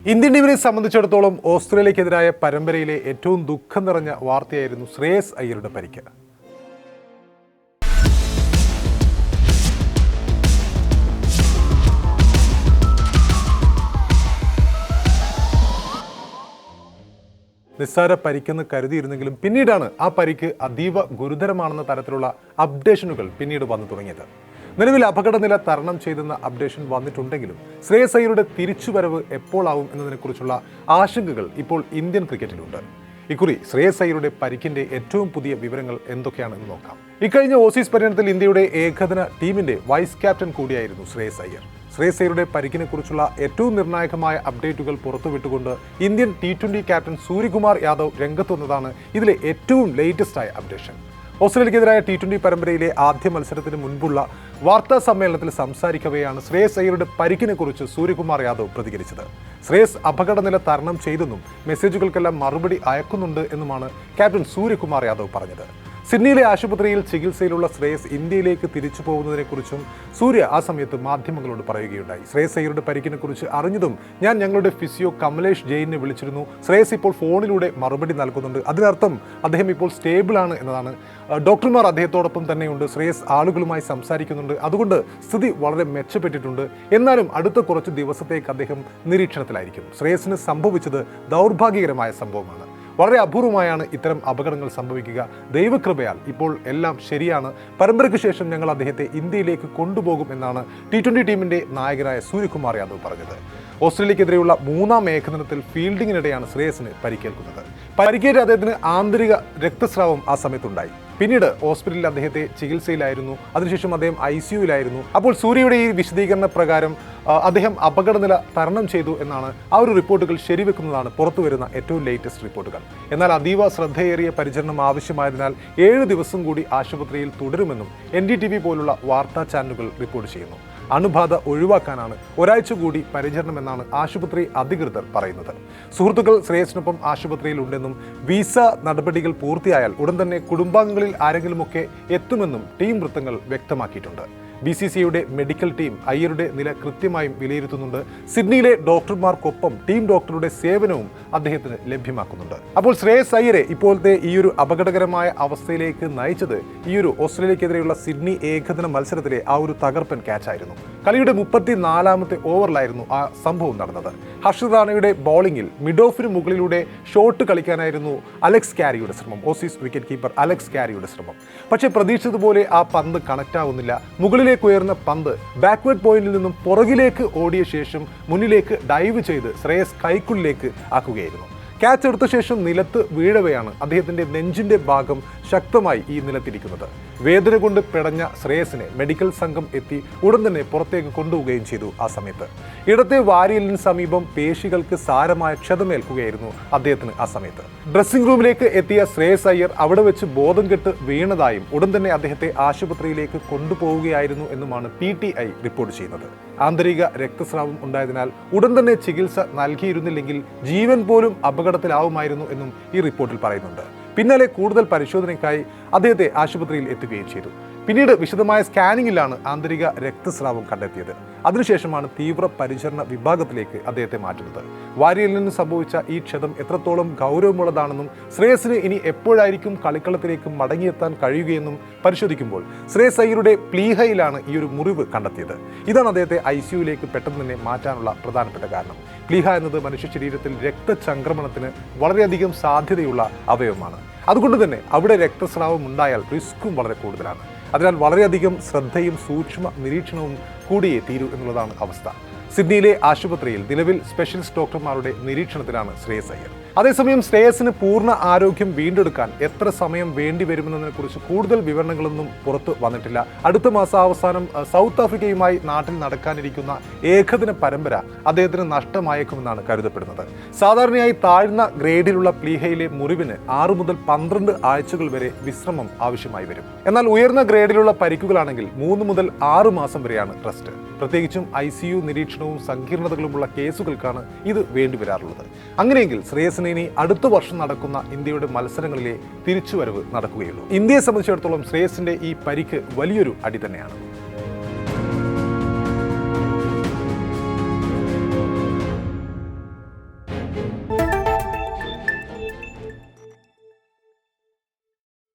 Indian ടീമിനെ സംബന്ധിച്ചിടത്തോളം ഓസ്ട്രേലിയക്കെതിരായ പരമ്പരയിലെ ഏറ്റവും ദുഃഖം നിറഞ്ഞ വാർത്തയായിരുന്നു ശ്രേയസ് അയ്യരുടെ പരിക്ക്. നിസ്സാര പരിക്കെന്ന് കരുതിയിരുന്നെങ്കിലും പിന്നീടാണ് ആ പരിക്ക് അതീവ ഗുരുതരമാണെന്ന തരത്തിലുള്ള അപ്ഡേഷനുകൾ പിന്നീട് വന്നു തുടങ്ങിയത്. നിലവിൽ അപകടനില തരണം ചെയ്തെന്ന അപ്ഡേഷൻ വന്നിട്ടുണ്ടെങ്കിലും ശ്രേയസ് അയ്യരുടെ തിരിച്ചുവരവ് എപ്പോഴാവും എന്നതിനെക്കുറിച്ചുള്ള ആശങ്കകൾ ഇപ്പോൾ ഇന്ത്യൻ ക്രിക്കറ്റിലുണ്ട്. ഇക്കുറി ശ്രേയസ് അയ്യരുടെ പരിക്കിന്റെ ഏറ്റവും പുതിയ വിവരങ്ങൾ എന്തൊക്കെയാണെന്ന് നോക്കാം. ഇക്കഴിഞ്ഞ ഓസീസ് പര്യടനത്തിൽ ഇന്ത്യയുടെ ഏകദിന ടീമിന്റെ വൈസ് ക്യാപ്റ്റൻ കൂടിയായിരുന്നു ശ്രേയസ് അയ്യർ. ശ്രേയസ് അയ്യരുടെ പരിക്കിനെ കുറിച്ചുള്ള ഏറ്റവും നിർണായകമായ അപ്ഡേറ്റുകൾ പുറത്തുവിട്ടുകൊണ്ട് Indian T20 captain Suryakumar Yadav രംഗത്ത് വന്നതാണ് ഇതിലെ ഏറ്റവും ലേറ്റസ്റ്റ് ആയ അപ്ഡേഷൻ. ഓസ്ട്രേലിയക്കെതിരായ T20 പരമ്പരയിലെ ആദ്യ മത്സരത്തിന് മുൻപുള്ള വാർത്താ സമ്മേളനത്തിൽ സംസാരിക്കവെയാണ് ശ്രേയസ് അയ്യരുടെ പരിക്കിനെ കുറിച്ച് സൂര്യകുമാർ യാദവ് പ്രതികരിച്ചത്. ശ്രേയസ് അപകടനില തരണം ചെയ്തെന്നും മെസ്സേജുകൾക്കെല്ലാം മറുപടി അയക്കുന്നുണ്ട് എന്നുമാണ് ക്യാപ്റ്റൻ സൂര്യകുമാർ യാദവ് പറഞ്ഞത്. സിഡ്നിയിലെ ആശുപത്രിയിൽ ചികിത്സയിലുള്ള ശ്രേയസ് ഇന്ത്യയിലേക്ക് തിരിച്ചു പോകുന്നതിനെക്കുറിച്ചും സൂര്യ ആ സമയത്ത് മാധ്യമങ്ങളോട് പറയുകയുണ്ടായി. ശ്രേയസ് അയ്യരുടെ പരിക്കിനെക്കുറിച്ച് അറിഞ്ഞതും ഞാൻ ഞങ്ങളുടെ ഫിസിയോ കമലേഷ് ജെയിനെ വിളിച്ചിരുന്നു. ശ്രേയസ് ഇപ്പോൾ ഫോണിലൂടെ മറുപടി നൽകുന്നുണ്ട്. അതിനർത്ഥം അദ്ദേഹം ഇപ്പോൾ സ്റ്റേബിൾ ആണ് എന്നതാണ്. ഡോക്ടർമാർ അദ്ദേഹത്തോടൊപ്പം തന്നെയുണ്ട്. ശ്രേയസ് ആളുകളുമായി സംസാരിക്കുന്നുണ്ട്. അതുകൊണ്ട് സ്ഥിതി വളരെ മെച്ചപ്പെട്ടിട്ടുണ്ട്. എന്നാലും അടുത്ത കുറച്ച് ദിവസത്തേക്ക് അദ്ദേഹം നിരീക്ഷണത്തിലായിരിക്കും. ശ്രേയസിന് സംഭവിച്ചത് ദൗർഭാഗ്യകരമായ സംഭവമാണ്. വളരെ അപൂർവമായാണ് ഇത്തരം അപകടങ്ങൾ സംഭവിക്കുക. ദൈവകൃപയാൽ ഇപ്പോൾ എല്ലാം ശരിയാണ്. പരമ്പരയ്ക്ക് ശേഷം ഞങ്ങൾ അദ്ദേഹത്തെ ഇന്ത്യയിലേക്ക് കൊണ്ടുപോകും എന്നാണ് T20 ടീമിന്റെ നായകനായ സൂര്യകുമാർ യാദവ് പറഞ്ഞത്. ഓസ്ട്രേലിയക്കെതിരെയുള്ള മൂന്നാം ഏകദിനത്തിൽ ഫീൽഡിങ്ങിനിടെയാണ് ശ്രേയസിന് പരിക്കേൽക്കുന്നത്. പരിക്കേറ്റ അദ്ദേഹത്തിന് ആന്തരിക രക്തസ്രാവം ആ സമയത്തുണ്ടായി. പിന്നീട് ഹോസ്പിറ്റലിൽ അദ്ദേഹത്തെ ചികിത്സയിലായിരുന്നു. അതിനുശേഷം അദ്ദേഹം ICUവിലായിരുന്നു. അപ്പോൾ സൂര്യയുടെ ഈ വിശദീകരണ പ്രകാരം അദ്ദേഹം അപകടനില തരണം ചെയ്തു എന്നാണ് ആ ഒരു റിപ്പോർട്ടുകൾ ശരിവെക്കുന്നതാണ് പുറത്തുവരുന്ന ഏറ്റവും ലേറ്റസ്റ്റ് റിപ്പോർട്ടുകൾ. എന്നാൽ അതീവ ശ്രദ്ധയേറിയ പരിചരണം ആവശ്യമായതിനാൽ 7 ദിവസം കൂടി ആശുപത്രിയിൽ തുടരുമെന്നും NDTV പോലുള്ള വാർത്താ ചാനലുകൾ റിപ്പോർട്ട് ചെയ്യുന്നു. അണുബാധ ഒഴിവാക്കാനാണ് ഒരാഴ്ച കൂടി പരിചരണമെന്നാണ് ആശുപത്രി അധികൃതർ പറയുന്നത്. സുഹൃത്തുക്കൾ ശ്രേയസിനൊപ്പം ആശുപത്രിയിൽ ഉണ്ടെന്നും വിസ നടപടികൾ പൂർത്തിയായാൽ ഉടൻ തന്നെ കുടുംബാംഗങ്ങളിൽ ആരെങ്കിലുമൊക്കെ എത്തുമെന്നും ടീം വൃത്തങ്ങൾ വ്യക്തമാക്കിയിട്ടുണ്ട്. BCCIയുടെ മെഡിക്കൽ ടീം അയ്യരുടെ നില കൃത്യമായും വിലയിരുത്തുന്നുണ്ട്. സിഡ്നിയിലെ ഡോക്ടർമാർക്കൊപ്പം ടീം ഡോക്ടറുടെ സേവനവും അദ്ദേഹത്തിന് ലഭ്യമാക്കുന്നുണ്ട്. അപ്പോൾ ശ്രേയസ് അയ്യരെ ഇപ്പോഴത്തെ ഈ ഒരു അപകടകരമായ അവസ്ഥയിലേക്ക് നയിച്ചത് ഈ ഒരു ഓസ്ട്രേലിയക്കെതിരെയുള്ള സിഡ്നി ഏകദിന മത്സരത്തിലെ ആ ഒരു തകർപ്പൻ ക്യാച്ചായിരുന്നു. കളിയുടെ 34ാമത്തെ ഓവറിലായിരുന്നു ആ സംഭവം നടന്നത്. ഹർഷിത് റാണയുടെ ബോളിംഗിൽ മിഡ് ഓഫിന് മുകളിലൂടെ ഷോട്ട് കളിക്കാനായിരുന്നു അലക്സ് കാരിയുടെ ശ്രമം. ഓസീസ് വിക്കറ്റ് കീപ്പർ അലക്സ് കാരിയുടെ ശ്രമം. പക്ഷേ പ്രതീക്ഷിച്ചതുപോലെ ആ പന്ത് കണക്റ്റ് ആവുന്നില്ല. മുകളിലേക്ക് ഉയർന്ന പന്ത് ബാക്ക്വേർഡ് പോയിന്റിൽ നിന്നും പുറകിലേക്ക് ഓടിയ ശേഷം മുന്നിലേക്ക് ഡൈവ് ചെയ്ത് ശ്രേയസ് കൈക്കുള്ളിലേക്ക് ആക്കുകയായിരുന്നു. ക്യാച്ച് എടുത്ത ശേഷം നിലത്ത് വീഴവെയാണ് അദ്ദേഹത്തിന്റെ നെഞ്ചിന്റെ ഭാഗം ശക്തമായി ഈ നിലത്തിരിക്കുന്നത്. വേദന കൊണ്ട് പിടഞ്ഞ ശ്രേയസിനെ മെഡിക്കൽ സംഘം എത്തി ഉടൻ തന്നെ പുറത്തേക്ക് കൊണ്ടുപോവുകയും ചെയ്തു. ആ സമയത്ത് ഇടത്തെ വാരിയലിന് സമീപം പേശികൾക്ക് സാരമായ ക്ഷതമേൽക്കുകയായിരുന്നു അദ്ദേഹത്തിന്. ആ സമയത്ത് ഡ്രസ്സിംഗ് റൂമിലേക്ക് എത്തിയ ശ്രേയസ് അയ്യർ അവിടെ വെച്ച് ബോധം കെട്ട് വീണതായും ഉടൻ തന്നെ അദ്ദേഹത്തെ ആശുപത്രിയിലേക്ക് കൊണ്ടുപോവുകയായിരുന്നു എന്നുമാണ് PTI റിപ്പോർട്ട് ചെയ്യുന്നത്. ആന്തരിക രക്തസ്രാവം ഉണ്ടായതിനാൽ ഉടൻ തന്നെ ചികിത്സ നൽകിയിരുന്നില്ലെങ്കിൽ ജീവൻ പോലും അപകടത്തിലാവുമായിരുന്നു എന്നും ഈ റിപ്പോർട്ടിൽ പറയുന്നുണ്ട്. പിന്നാലെ കൂടുതൽ പരിശോധനയ്ക്കായി അദ്ദേഹത്തെ ആശുപത്രിയിൽ എത്തുകയും ചെയ്തു. പിന്നീട് വിശദമായ സ്കാനിങ്ങിലാണ് ആന്തരിക രക്തസ്രാവം കണ്ടെത്തിയത്. അതിനുശേഷമാണ് തീവ്ര പരിചരണ വിഭാഗത്തിലേക്ക് അദ്ദേഹത്തെ മാറ്റുന്നത്. വാരിയലിൽ നിന്ന് സംഭവിച്ച ഈ ക്ഷതം എത്രത്തോളം ഗൗരവമുള്ളതാണെന്നും ശ്രേയസിന് ഇനി എപ്പോഴായിരിക്കും കളിക്കളത്തിലേക്ക് മടങ്ങിയെത്താൻ കഴിയുകയെന്നും പരിശോധിക്കുമ്പോൾ ശ്രേയസ് അയ്യരുടെ പ്ലീഹയിലാണ് ഈ ഒരു മുറിവ് കണ്ടെത്തിയത്. ഇതാണ് അദ്ദേഹത്തെ ICUവിലേക്ക് പെട്ടെന്ന് തന്നെ മാറ്റാനുള്ള പ്രധാനപ്പെട്ട കാരണം. പ്ലീഹ എന്നത് മനുഷ്യ ശരീരത്തിൽ രക്തചംക്രമണത്തിന് വളരെയധികം സാധ്യതയുള്ള അവയവമാണ്. അതുകൊണ്ട് തന്നെ അവിടെ രക്തസ്രാവം ഉണ്ടായാൽ റിസ്ക്കും വളരെ കൂടുതലാണ്. അതിനാൽ വളരെയധികം ശ്രദ്ധയും സൂക്ഷ്മ നിരീക്ഷണവും കൂടിയേ തീരൂ എന്നുള്ളതാണ് അവസ്ഥ. സിഡ്നിയിലെ ആശുപത്രിയിൽ നിലവിൽ സ്പെഷ്യലിസ്റ്റ് ഡോക്ടർമാരുടെ നിരീക്ഷണത്തിലാണ് ശ്രേയസ് അയ്യർ. അതേസമയം ശ്രേയസിന് പൂർണ്ണ ആരോഗ്യം വീണ്ടെടുക്കാൻ എത്ര സമയം വേണ്ടി വരുമെന്നതിനെക്കുറിച്ച് കൂടുതൽ വിവരണങ്ങളൊന്നും പുറത്തു വന്നിട്ടില്ല. അടുത്ത മാസാവസാനം സൗത്ത് ആഫ്രിക്കയുമായി നാട്ടിൽ നടക്കാനിരിക്കുന്ന ഏകദിന പരമ്പര അദ്ദേഹത്തിന് നഷ്ടമായേക്കുമെന്നാണ് കരുതപ്പെടുന്നത്. സാധാരണയായി താഴ്ന്ന ഗ്രേഡിലുള്ള പ്ലീഹയിലെ മുറിവിന് 6 മുതൽ 12 ആഴ്ചകൾ വരെ വിശ്രമം ആവശ്യമായി വരും. എന്നാൽ ഉയർന്ന ഗ്രേഡിലുള്ള പരിക്കുകളാണെങ്കിൽ 3 മുതൽ 6 മാസം വരെയാണ് റെസ്റ്റ്. പ്രത്യേകിച്ചും ICU നിരീക്ഷണവും സങ്കീർണതകളുമുള്ള കേസുകൾക്കാണ് ഇത് വേണ്ടിവരാറുള്ളത്. അങ്ങനെയെങ്കിൽ ശ്രേയസിന് ഇനി അടുത്ത വർഷം നടക്കുന്ന ഇന്ത്യയുടെ മത്സരങ്ങളിലെ തിരിച്ചുവരവ് നടക്കുകയുള്ളൂ. ഇന്ത്യയെ സംബന്ധിച്ചിടത്തോളം ശ്രേയസിന്റെ ഈ പരിക്ക് വലിയൊരു അടി തന്നെയാണ്. നന്ദി.